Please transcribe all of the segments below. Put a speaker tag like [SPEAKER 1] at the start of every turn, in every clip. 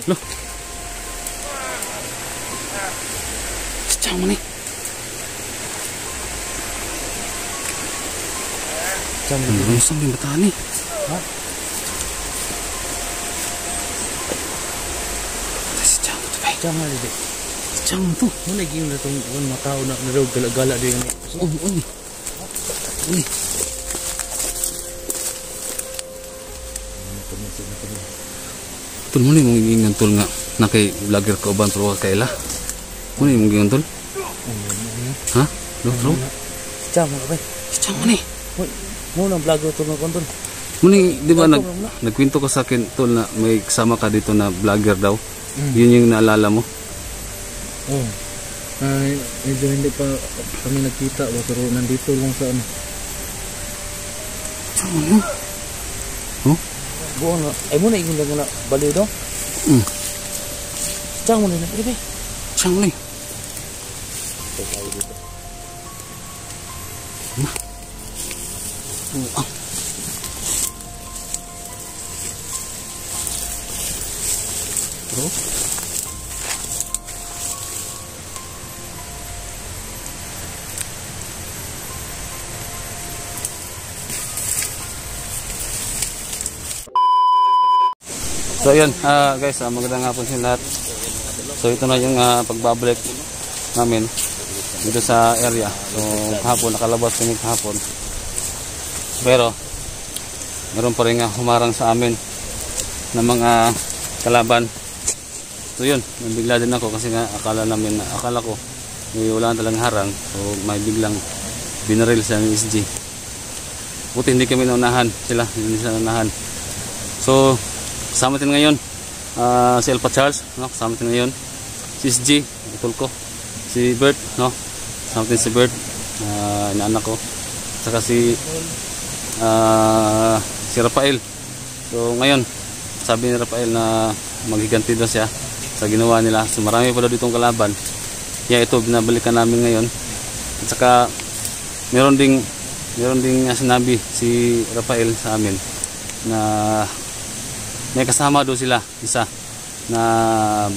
[SPEAKER 1] Loh. Sejam nih. Jam busang di mata nih. Hah? Sejam tuh, Bay.
[SPEAKER 2] Sejam aja deh.
[SPEAKER 1] Sejam tuh.
[SPEAKER 2] Mana lagi yang datang matao nak nerog galak-galak dia ni.
[SPEAKER 1] Uni. Tul mo ni mong ingan tul nga nakay vlogger ka uban pero kaila. Mo ni mong ingan tul? Ha? Lo.
[SPEAKER 2] Sejam ka ba?
[SPEAKER 1] Sejam ni.
[SPEAKER 2] Mo nang vlogger tul nga konton.
[SPEAKER 1] Mo ni di ba nagkwento ka sa akin tul na may kasama ka dito na vlogger daw. Yun yung naalala mo?
[SPEAKER 2] Oh. Medyo hindi pa kami nagkita pero nandito lang sa ano.
[SPEAKER 1] Ano? Oh?
[SPEAKER 2] Buong na. Ay mo na ingon lang na baliw daw. Sejam mo na ibe.
[SPEAKER 1] Sejam ni. Bro. So yun guys, magandang hapon sa lahat. So ito na yung pagbabalik namin dito sa area. So kahapon nakalabas kami kahapon. Pero meron pa rin humarang sa amin ng mga kalaban. So yun, nabigla din ako kasi akala ko may wala talagang harang. So may biglang binaril sa SG. Buti hindi kami naunahan, hindi sila naunahan. So kasama natin ngayon si Alpha Charles, no? Kasama natin ngayon si SG, utol ko, si Bert, no? Kasama natin si Bert, inaanak ko, saka si Rafael. So ngayon sabi ni Rafael na maghiganti daw siya sa ginawa nila. So marami pa daw ditong kalaban. Kaya ito binabalikan namin ngayon. At saka meron ding sinabi si Rafael sa amin na may kasama daw sila isa na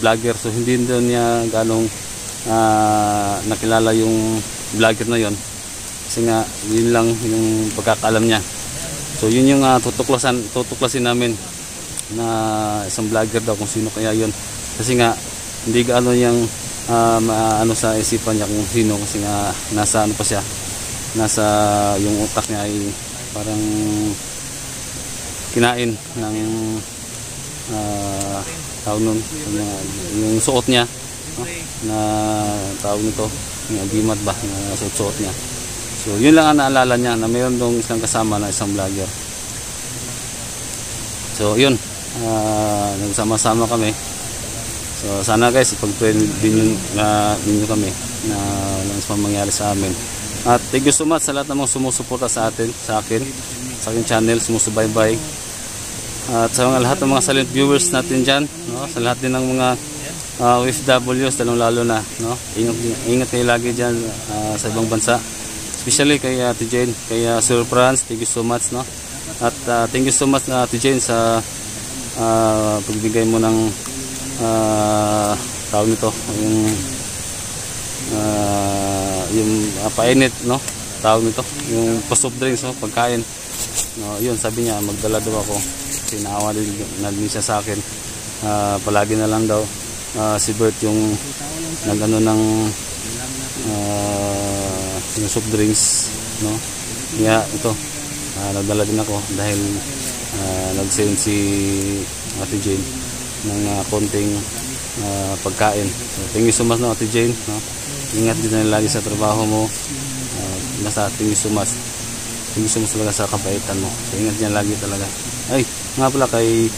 [SPEAKER 1] vlogger. So hindi daw niya ganong nakilala yung vlogger na yon kasi nga yun lang yung pagkakaalam niya. So yun yung tutuklasin namin na isang vlogger daw kung sino kaya yun, kasi nga hindi gaano yung ano sa isipan niya kung sino, kasi nga nasa ano pa siya, nasa yung utak niya ay parang kinain ng tawag nun, yung suot niya, na tawag nito, yung agimat ba, na suot niya. So yun lang ang naalala niya, na mayroon dong isang kasama na isang vlogger. So yun, nagsama-sama kami. So sana guys, ipag-pray din ninyo kami na walang pa mangyari sa amin. At thank you so much sa lahat ng mga sumusuporta sa akin, sa aking channel, sumusubaybay. At sa mga lahat ng mga silent viewers natin dyan, no? Sa lahat din ng mga OFWs, lalo na, no? Ingat kayo lagi dyan sa ibang bansa. Especially kay Ate Jane, kay Sir Franz, thank you so much, no? At thank you so much Ate Jane sa pagbigay mo ng tawag nito, yung painit, no? Tawag nito, yung soft drinks, no? Pagkain, no? Yun, sabi niya magdala daw ako, sinaawa din siya sa akin. Palagi na lang daw si Bert yung nagano ng yung soft drinks, no? Kaya ito, nagdala din ako dahil nag-send si Ate Jane ng konting pagkain. So thank you so much, no, Ate Jane, no? Ingat din na lagi sa trabaho mo. Basta thank you so much. Thank you so much talaga sa kabaitan mo. So ingat niya lagi talaga. Ay, nga pala kay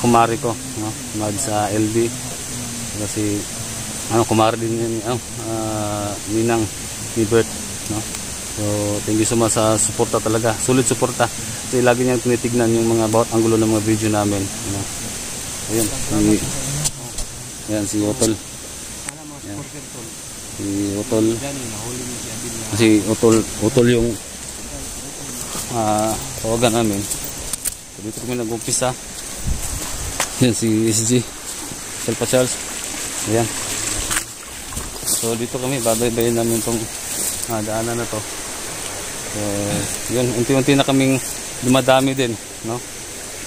[SPEAKER 1] kumari ko, no? Kumari sa LD. Kasi kumari din yun, ninang ni Bert, no? So thank you so much sa suporta talaga. Sulit suporta. Kasi lagi niyang tinitignan yung mga bawat anggulo ng mga video namin, no? Ayun, si Utol. Si Utol. Si Utol yung tawagan namin. So, dito kami nag-umpisa. Yan si SG. pasyal pasyal. Ayan. So dito kami babaybayin namin itong daanan na to. Yun, unti-unti na kaming dumadami din, no?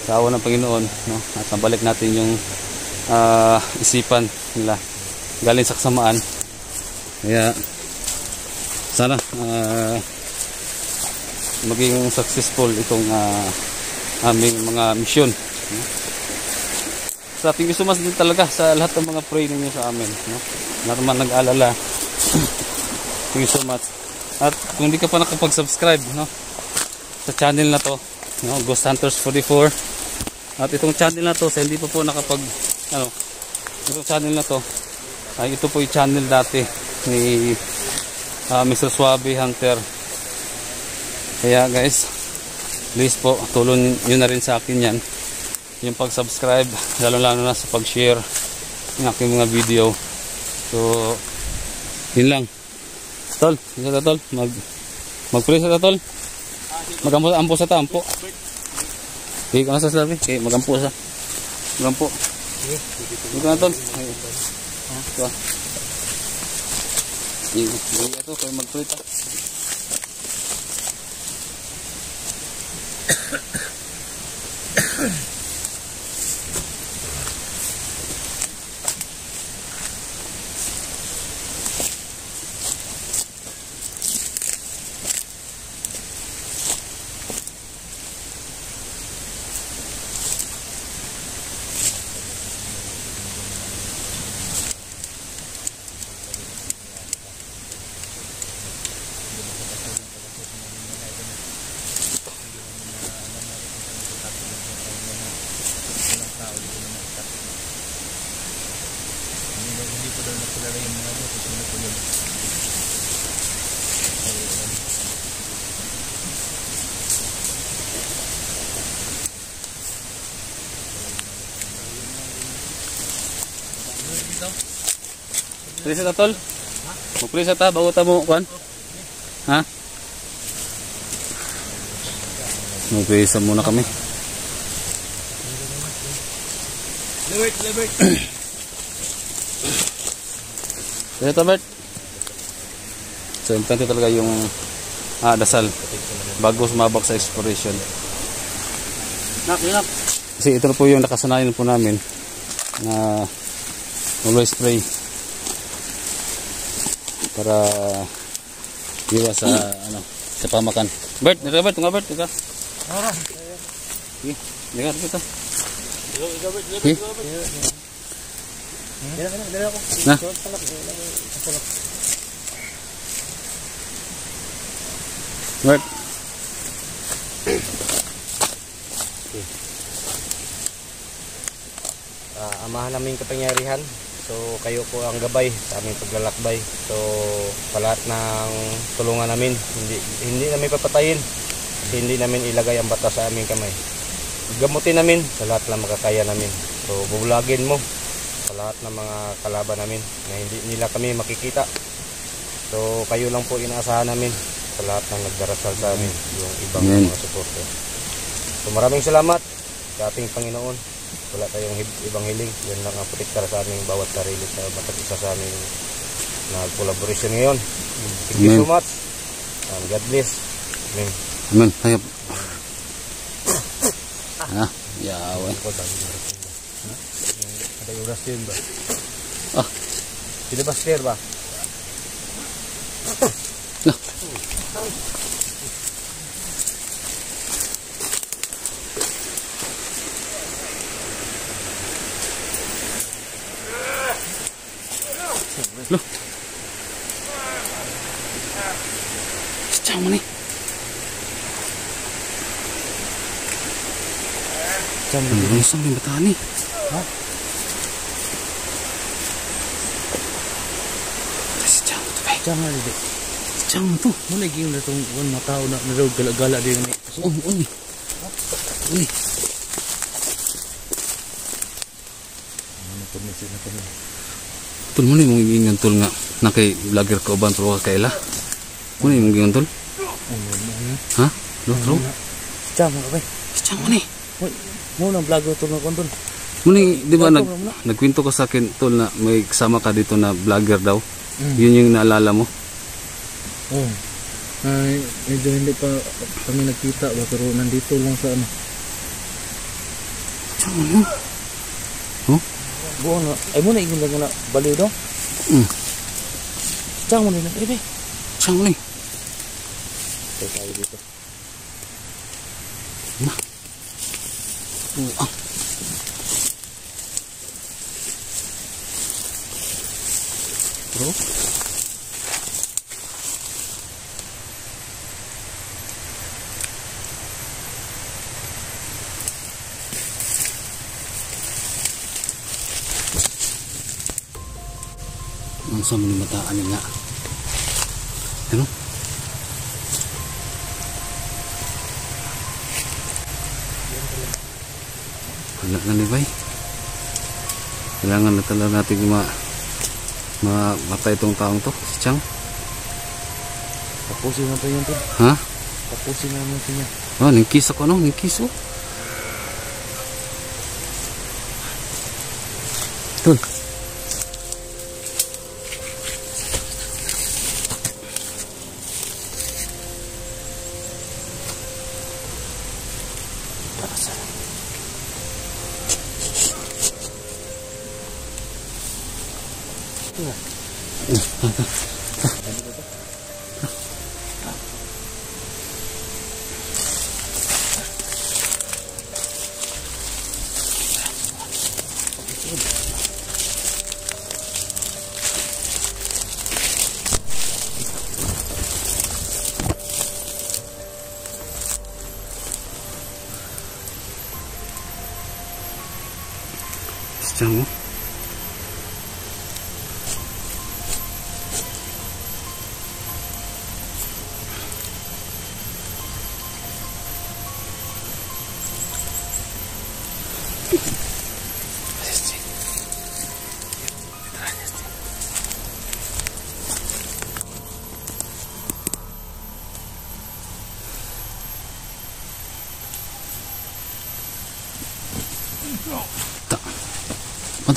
[SPEAKER 1] Sa awa ng Panginoon, no? At nabalik natin yung isipan nila galing sa kasamaan. Kaya sana maging successful itong aming mga mission. So thank you so much din talaga sa lahat ng mga pray ninyo sa amin, no? Lahat naman nag-aalala. Thank you so much. At kung hindi ka pa nakapag-subscribe, no, sa channel na to, no, Ghost Hunters 44. At itong channel na to, sa hindi pa po itong channel na to, ay ito po yung channel dati ni Mr. Suave Hunter. Kaya guys, please po, tulong nyo na rin sa akin yan. Yung pag-subscribe, lalo-lalo na sa pag-share ng aking mga video. So, yun lang. Tol, isa tol, mag-pray sa tol. Mag-ampo sa tampo. Okay, kung nasa sabi, okay, mag-ampo sa. Mag-ampo. Dito na tol. Ito. Ito, kayo mag-pray ta. Pray sa tol? Mag-pray sa ta, bago ta mo, kuan? Ha? Mag-pray sa muna kami. Lebert. Pray sa Bert. So, importante talaga yung dasal bago sumabak sa exploration. Nak. Kasi ito po yung nakasanayan po namin na always pray para iwas sa pamakan. Bert, Bert, ika. Okay, dito. Okay. Nah. Bert.
[SPEAKER 3] Amahan namin kapangyarihan. So kayo po ang gabay sa aming paglalakbay. So sa lahat ng tulungan namin, hindi namin papatayin. Kasi hindi namin ilagay ang bata sa aming kamay. Gamutin namin sa lahat ng makakaya namin. So bubulagin mo sa lahat ng mga kalaban namin na hindi nila kami makikita. So kayo lang po inaasahan namin sa lahat ng nagdarasal sa amin, yung ibang mga suporte. So maraming salamat sa ating Panginoon. Wala tayong ibang hiling. Yan lang ang protektar sa aming bawat sarili sa bawat isa sa aming nag-collaboration ngayon. Thank you so much. And God bless. Amen.
[SPEAKER 1] Amen. Hayop. Yawa.
[SPEAKER 3] Ada yung rastin ba? Tidak ba share ba?
[SPEAKER 1] Nah. Loh. Sejauh mana? Belum sampai bertani.
[SPEAKER 3] Hah?
[SPEAKER 1] Sejauh tu baik.
[SPEAKER 3] Jangan ada.
[SPEAKER 1] Sejauh tu.
[SPEAKER 3] Mana lagi yang datang orang mata nak naruh galak-galak dia ni.
[SPEAKER 1] Ini. Ini.
[SPEAKER 3] Mana permisi nak ni.
[SPEAKER 1] Tul mo ni mong ingan tul nga na kay vlogger ko ban pro kaila. Mo ni mong ingan tul? Ha? Lo tro?
[SPEAKER 3] Jam apa?
[SPEAKER 1] Sejam mo ni.
[SPEAKER 3] Mo nang vlogger tu nak kon.
[SPEAKER 1] Muni, di ba nagkwento ka sa akin tol na may kasama ka dito na vlogger daw? Yun yung naalala mo?
[SPEAKER 2] Oo. Medyo hindi pa kami nagkita ba, pero nandito lang sa ano.
[SPEAKER 1] Ano? Oh?
[SPEAKER 2] Buo na. Ay mo na ingon lang na baliw daw. Saan mo nila? Ebe.
[SPEAKER 1] Saan mo ni?
[SPEAKER 2] Tayo dito.
[SPEAKER 1] Bro? Ang sa mga mataan nga. Ano? Wala na ni bay. Kailangan na talaga natin matay itong taong to, si Chang.
[SPEAKER 2] Tapusin natin yan to.
[SPEAKER 1] Ha?
[SPEAKER 2] Tapusin natin yan.
[SPEAKER 1] Oh, ningkis ako no, ningkis oh. Tol. Chang mo.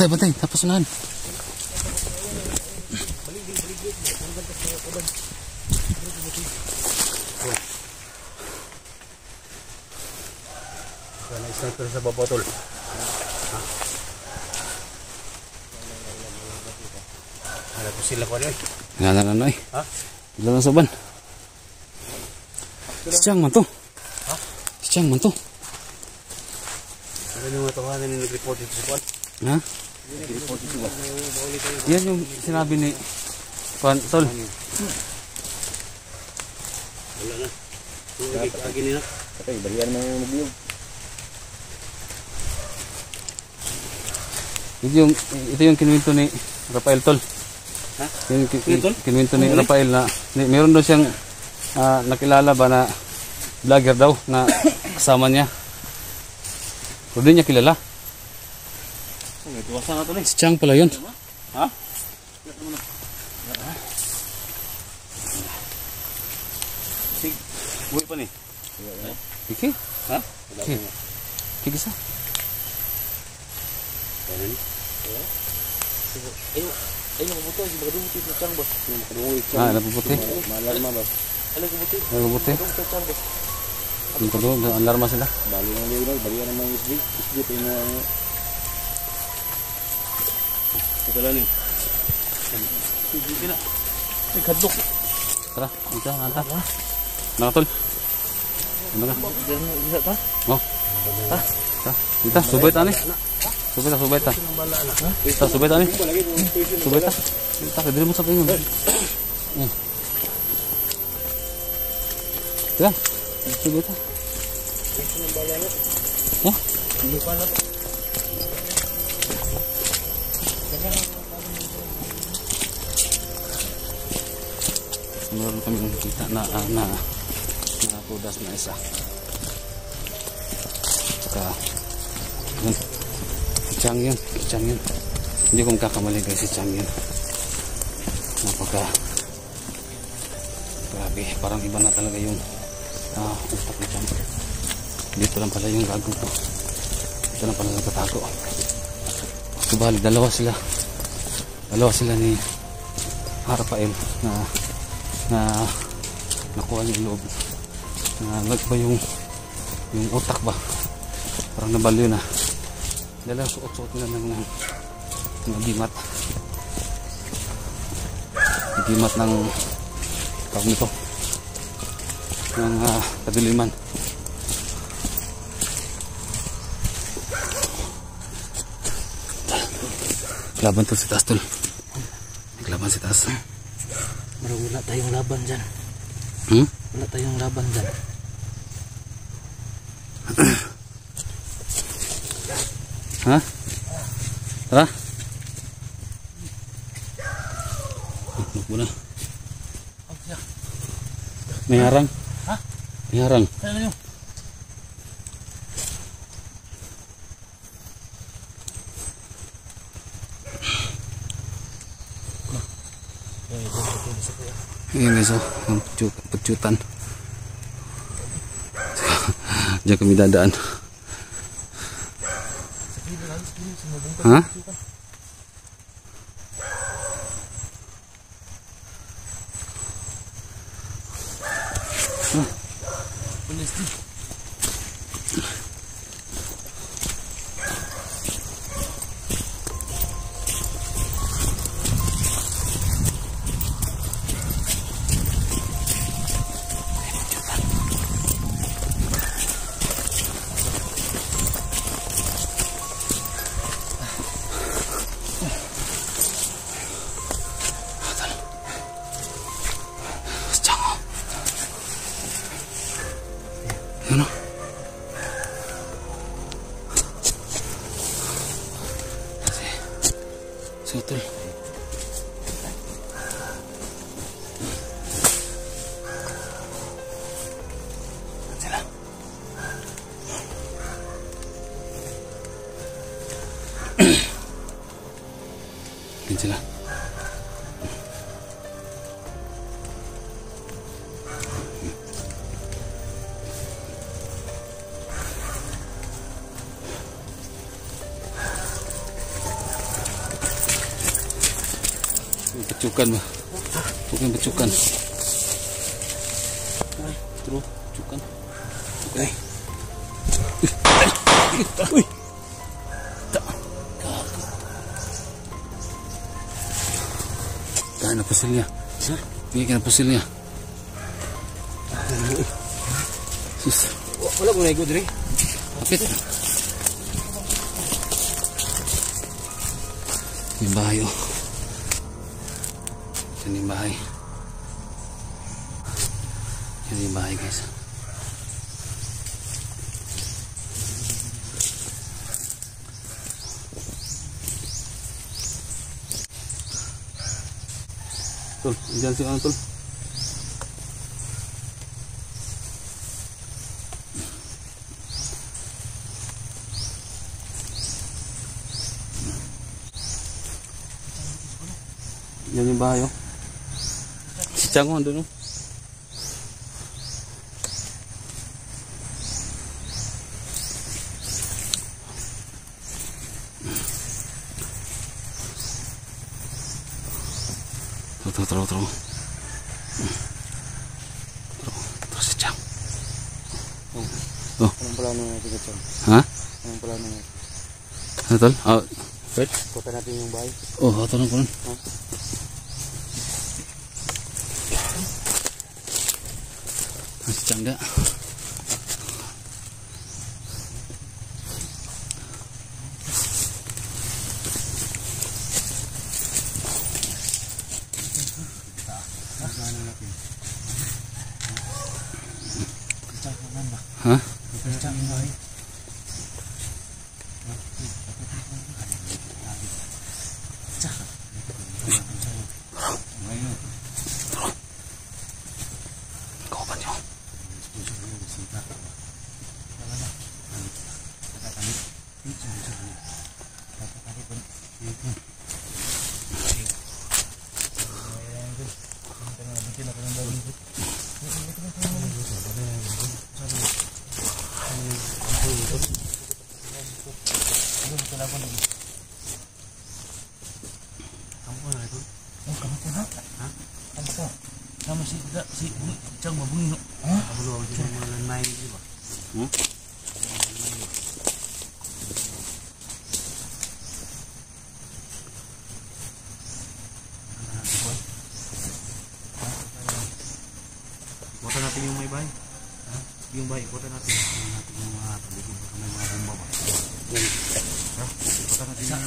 [SPEAKER 1] Bantay, tapos unahan.
[SPEAKER 3] Sniper sa babotol. Ano po sila ko rin?
[SPEAKER 1] Ngalan ano eh.
[SPEAKER 3] Ha?
[SPEAKER 1] Ilan ang soban? Si Chang man to.
[SPEAKER 3] Ha?
[SPEAKER 1] Si Chang man to.
[SPEAKER 3] Ano yung mga tawanan yung nag-report dito sa kwan?
[SPEAKER 1] Ha? Yan yung sinabi ni Pan Tol.
[SPEAKER 3] Wala na. Lagi nila.
[SPEAKER 2] Patay, balian mo yung magbiyog.
[SPEAKER 1] Ito yung kinuwento ni Rafael Tol.
[SPEAKER 3] Ha?
[SPEAKER 1] Yung kinuwento ni Rafael na meron daw siyang nakilala ba na vlogger daw na kasama niya. Pero di niya kilala.
[SPEAKER 3] Tuwasan na ito na.
[SPEAKER 1] Si Chang pala yun.
[SPEAKER 3] Ha? Sige. Buhay pa ni.
[SPEAKER 1] Kiki?
[SPEAKER 3] Ha?
[SPEAKER 1] Kiki sa?
[SPEAKER 2] Ayun, mabuto. Hindi makadubuti sa Chang ba?
[SPEAKER 1] Napuputi.
[SPEAKER 2] Malarma ba? Alam ko buti.
[SPEAKER 1] Napuputi.
[SPEAKER 2] Sa Chang ba?
[SPEAKER 1] Ang alarma sila.
[SPEAKER 2] Bali ng liwanag. Bali ng mga SB. SB pa yung mga...
[SPEAKER 3] Pagkala niyo. Sige na.
[SPEAKER 2] Ay, kadlok.
[SPEAKER 1] Tara, ito, nanta. Nakatol. Ano ka?
[SPEAKER 2] Isa ta?
[SPEAKER 1] Oh. Ita, subay ta ni. Subay ta. Ita, subay ta ni. Subay ta. Ita, kadili mo sa kayo. Ita, subay ta. Oh. Meron kami nakikita na pudas na isa. Saka yun, si Chang yun. Hindi ko makakamali guys, si Chang yun. Grabe, parang iba na talaga yung utak ni Chang. Dito lang pala yung gago ko. Dito lang pala nagtatago. Subali, dalawa sila ni Rafael na nakuha niya yung loob. Ba yung utak ba? Parang nabaliw na. Dala suot-suot nila ng agimat. Agimat ng tawag nito. Ng kadiliman. Laban to si taas tol. Naglaban si taas.
[SPEAKER 2] Pero wala tayong laban dyan. Wala tayong laban dyan.
[SPEAKER 1] Ha? Tara. Muna. May harang.
[SPEAKER 2] Ha?
[SPEAKER 1] May harang.
[SPEAKER 2] Ano yun?
[SPEAKER 1] Ayan guys, pagjutan. Diyan kami dadaan. Ha? Ano? Sutol. Sila. Yan sila. Pecukan ba? Bukan pecukan. Terus pecukan. Okay. Uy. Kaya na pusilnya. Ini kena pusilnya. Sus.
[SPEAKER 3] Wala mo na igod rin.
[SPEAKER 1] Kapit. Yung bahay oh. Yan yung bahay. Yan yung bahay guys. Tol, dyan si ano tol? Yan yung bahay oh. Si Chango andun oh. Terus si Chang. Oh.
[SPEAKER 3] Anong plano natin ito?
[SPEAKER 1] Ha?
[SPEAKER 3] Anong plano natin?
[SPEAKER 1] Ano tol? Oh. Wait.
[SPEAKER 3] Punta natin yung bahay.
[SPEAKER 1] Oh, ito na po. Si Chang da. Ha?
[SPEAKER 2] Sama si Chang mabungi no. Ha?
[SPEAKER 3] Kabuluan sila mga landmine, di ba? Ikutan natin yung may bahay. Yung bahay, ikutan natin. Ikutan natin yung mga paligid. Baka may mga bomba ba? Ikutan natin yung...